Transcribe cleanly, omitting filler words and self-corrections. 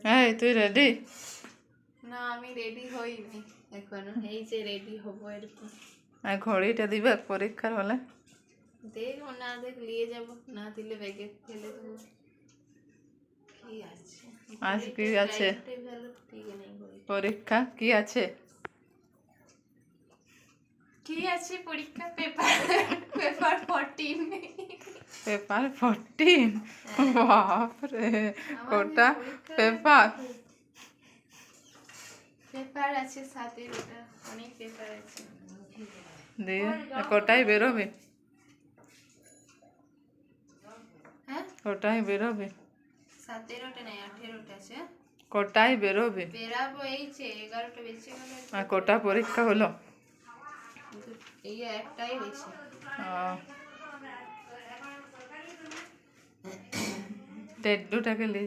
এই তুই রেডি? না আমি রেডি হইনি এখনো, এই যে রেডি হবো এরকম। আর ঘড়িটা দিবে পরীক্ষার হলে? দেখবো, না দেখ নিয়ে যাবো, না দিলে ব্যাগে ফেলে দেবো। কি আছে আজ কি আছে পরীক্ষা? কি আছে? কি আছে পরীক্ষা? পেপার 14। পেপার 14? বাপরে, কটা পেপার? পেপার আছে 17টা, অনেক পেপার আছে। দিয়ে কটাই বেরোবে? হ্যাঁ, কটাই বেরোবে? 17টা নাই, 18টা আছে। কটাই বেরোবে? বেরাবো এই যে 11টা বেজে গেল। আর কটা পরীক্ষা হলো? এই একটাই হয়েছে। টেড্ডুটাকে নিয়ে